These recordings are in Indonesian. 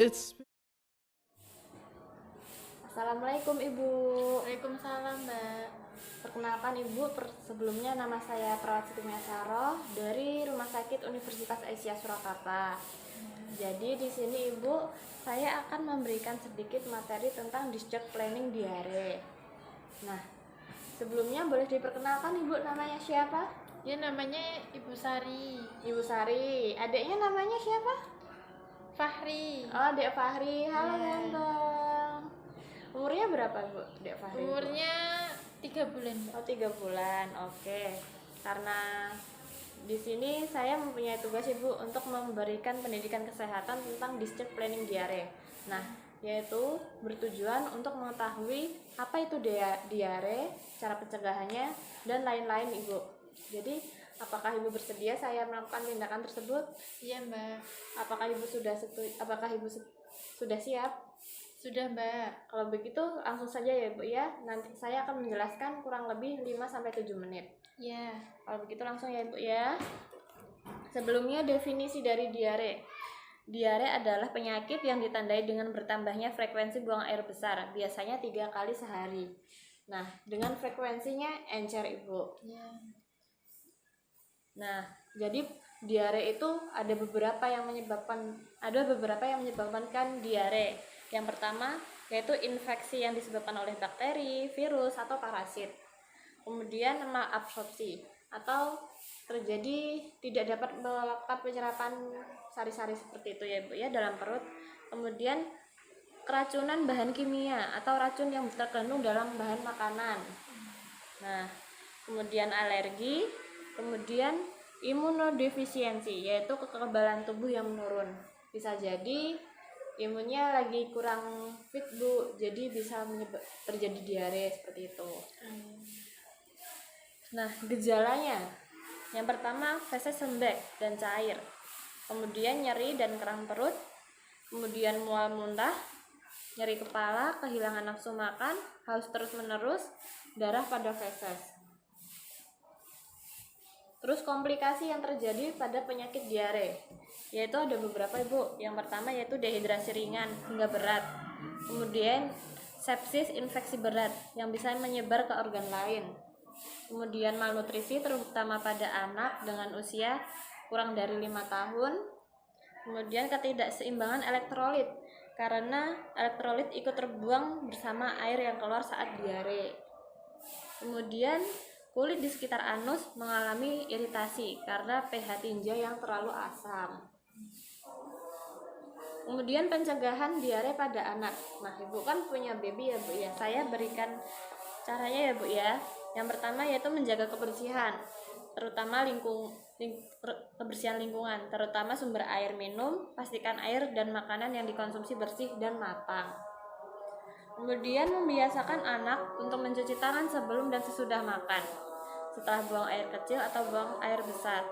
It's Assalamualaikum Ibu. Waalaikumsalam, Mbak. Perkenalkan Ibu, sebelumnya nama saya Perawat Siti Mesaroh dari Rumah Sakit Universitas Aisyah Surakarta. Jadi di sini Ibu, saya akan memberikan sedikit materi tentang discharge planning diare. Nah, sebelumnya boleh diperkenalkan Ibu namanya siapa? Ya, namanya Ibu Sari. Ibu Sari. Adiknya namanya siapa? Fahri. Oh, Dek Fahri. Halo, Ya. ganteng. Umurnya berapa Bu, Dek Fahri? Umurnya 3 bulan, Mbak. Oh, 3 bulan. Oke. Karena di sini saya mempunyai tugas Ibu untuk memberikan pendidikan kesehatan tentang discharge planning diare. Nah, yaitu bertujuan untuk mengetahui apa itu diare, cara pencegahannya, dan lain-lain Ibu. Jadi, apakah Ibu bersedia saya melakukan tindakan tersebut? Iya, Mbak. Apakah Ibu sudah sudah siap? Sudah, Mbak. Kalau begitu langsung saja ya Bu ya. Nanti saya akan menjelaskan kurang lebih 5-7 menit. Ya. Kalau begitu langsung ya Bu ya. Sebelumnya definisi dari diare. Diare adalah penyakit yang ditandai dengan bertambahnya frekuensi buang air besar, biasanya 3 kali sehari. Nah, dengan frekuensinya encer Ibu. Ya. Nah, jadi diare itu ada beberapa yang menyebabkan diare. Yang pertama yaitu infeksi yang disebabkan oleh bakteri, virus, atau parasit. Kemudian malabsorpsi atau terjadi tidak dapat melakukan penyerapan sari-sari seperti itu ya Bu ya dalam perut. Kemudian keracunan bahan kimia atau racun yang terkandung dalam bahan makanan. Nah, kemudian alergi, kemudian imunodefisiensi yaitu kekebalan tubuh yang menurun. Bisa jadi imunnya lagi kurang fit Bu, jadi bisa terjadi diare seperti itu. Nah, gejalanya yang pertama feses lembek dan cair, kemudian nyeri dan kram perut, kemudian mual muntah, nyeri kepala, kehilangan nafsu makan, haus terus menerus, darah pada feses. Terus komplikasi yang terjadi pada penyakit diare yaitu ada beberapa Ibu. Yang pertama yaitu dehidrasi ringan hingga berat, kemudian sepsis infeksi berat yang bisa menyebar ke organ lain, kemudian malnutrisi terutama pada anak dengan usia kurang dari 5 tahun, kemudian ketidakseimbangan elektrolit karena elektrolit ikut terbuang bersama air yang keluar saat diare. Kemudian kulit di sekitar anus mengalami iritasi karena pH tinja yang terlalu asam. Kemudian pencegahan diare pada anak. Nah, Ibu kan punya baby ya Bu ya. Saya berikan caranya ya Bu ya. Yang pertama yaitu menjaga kebersihan, terutama kebersihan lingkungan, terutama sumber air minum. Pastikan air dan makanan yang dikonsumsi bersih dan matang. Kemudian membiasakan anak untuk mencuci tangan sebelum dan sesudah makan, setelah buang air kecil atau buang air besar,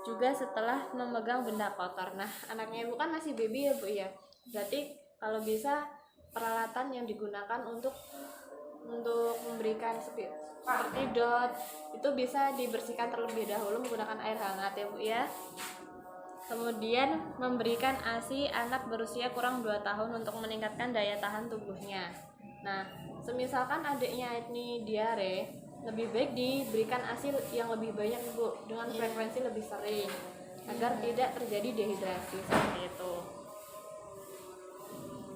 juga setelah memegang benda kotor. Nah, anaknya Ibu kan masih baby ya Bu ya. Berarti kalau bisa peralatan yang digunakan untuk memberikan seperti dot itu bisa dibersihkan terlebih dahulu menggunakan air hangat ya Bu ya. Kemudian memberikan ASI anak berusia kurang 2 tahun untuk meningkatkan daya tahan tubuhnya. Nah, semisalkan adiknya ini diare, lebih baik diberikan ASI yang lebih banyak Bu dengan frekuensi lebih sering agar tidak terjadi dehidrasi seperti itu.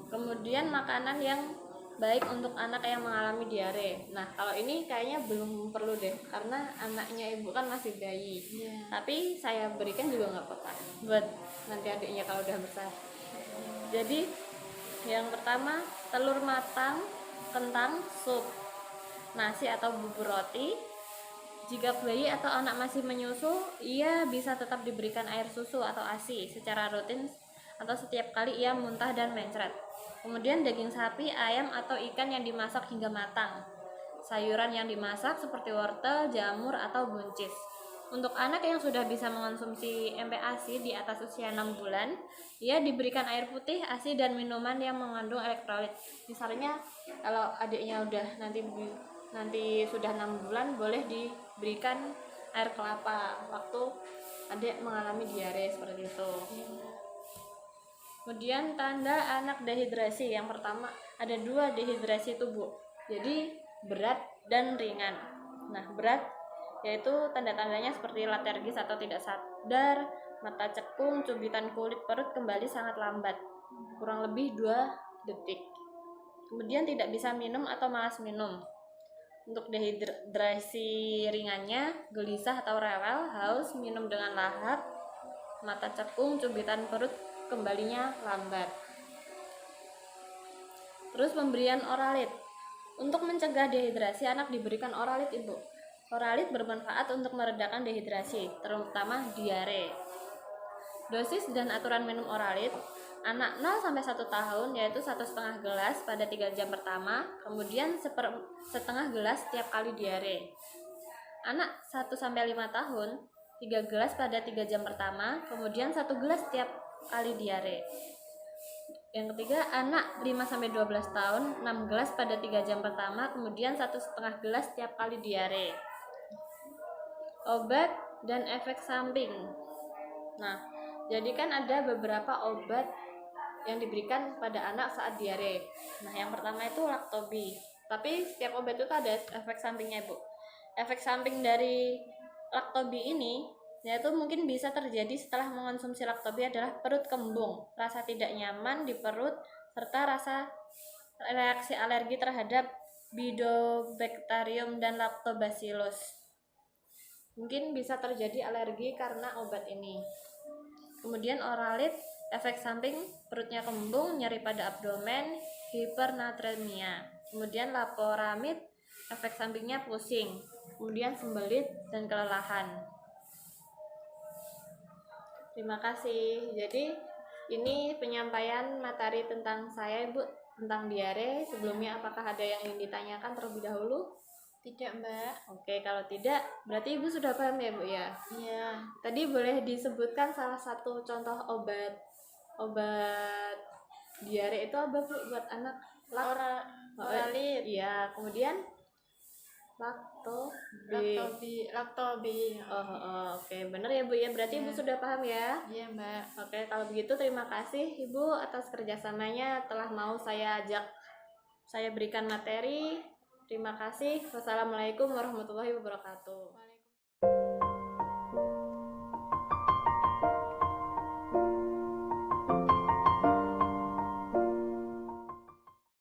Kemudian makanan yang baik untuk anak yang mengalami diare. Nah, kalau ini kayaknya belum perlu deh karena anaknya Ibu kan masih bayi. Tapi saya berikan juga nggak apa-apa buat nanti adiknya kalau udah besar. Jadi yang pertama telur matang, kentang, sup, nasi atau bubur roti. Jika bayi atau anak masih menyusu, ia bisa tetap diberikan air susu atau ASI secara rutin atau setiap kali ia muntah dan mencret. Kemudian daging sapi, ayam atau ikan yang dimasak hingga matang. Sayuran yang dimasak seperti wortel, jamur atau buncis. Untuk anak yang sudah bisa mengonsumsi MPASI di atas usia 6 bulan, ia diberikan air putih, ASI dan minuman yang mengandung elektrolit. Misalnya kalau adiknya udah nanti sudah 6 bulan boleh diberikan air kelapa waktu adik mengalami diare seperti itu. Kemudian tanda anak dehidrasi. Yang pertama ada 2 dehidrasi itu, Bu. Jadi berat dan ringan. Nah, berat yaitu tanda-tandanya seperti letargis atau tidak sadar, mata cekung, cubitan kulit perut kembali sangat lambat, kurang lebih 2 detik. Kemudian tidak bisa minum atau malas minum. Untuk dehidrasi ringannya, gelisah atau rewel, haus, minum dengan lahap, mata cekung, cubitan perut kembalinya lambat. Terus pemberian oralit. Untuk mencegah dehidrasi, anak diberikan oralit, Ibu. Oralit bermanfaat untuk meredakan dehidrasi, terutama diare. Dosis dan aturan minum oralit. Anak 0 sampai 1 tahun yaitu 1,5 gelas pada 3 jam pertama, kemudian setengah gelas setiap kali diare. Anak 1 sampai 5 tahun 3 gelas pada 3 jam pertama, kemudian 1 gelas setiap kali diare. Yang ketiga, anak 5 sampai 12 tahun 6 gelas pada 3 jam pertama, kemudian 1,5 gelas setiap kali diare. Obat dan efek samping. Nah, jadi kan ada beberapa obat yang diberikan pada anak saat diare. Nah, yang pertama itu Laktobi. Tapi setiap obat itu ada efek sampingnya, Bu. Efek samping dari Laktobi ini yaitu mungkin bisa terjadi setelah mengonsumsi Laktobi adalah perut kembung, rasa tidak nyaman di perut, serta rasa reaksi alergi terhadap Bifidobacterium dan Lactobacillus. Mungkin bisa terjadi alergi karena obat ini. Kemudian oralit, efek samping perutnya kembung, nyeri pada abdomen, hipernatremia. Kemudian laporamid, efek sampingnya pusing, kemudian sembelit dan kelelahan. Terima kasih. Jadi ini penyampaian materi tentang saya, Ibu, tentang diare. Sebelumnya apakah ada yang ingin ditanyakan terlebih dahulu? Tidak, Mbak. Oke, kalau tidak berarti Ibu sudah paham ya, Bu ya? Iya. Tadi boleh disebutkan salah satu contoh obat diare itu apa, Bu, buat anak? Oralit. Iya, kemudian Laktobi. Oke, benar ya, Bu ya. Berarti Ibu Iya. sudah paham ya? Iya, Mbak. Oke, kalau begitu terima kasih Ibu atas kerjasamanya telah mau saya berikan materi. Terima kasih. Wassalamualaikum warahmatullahi wabarakatuh.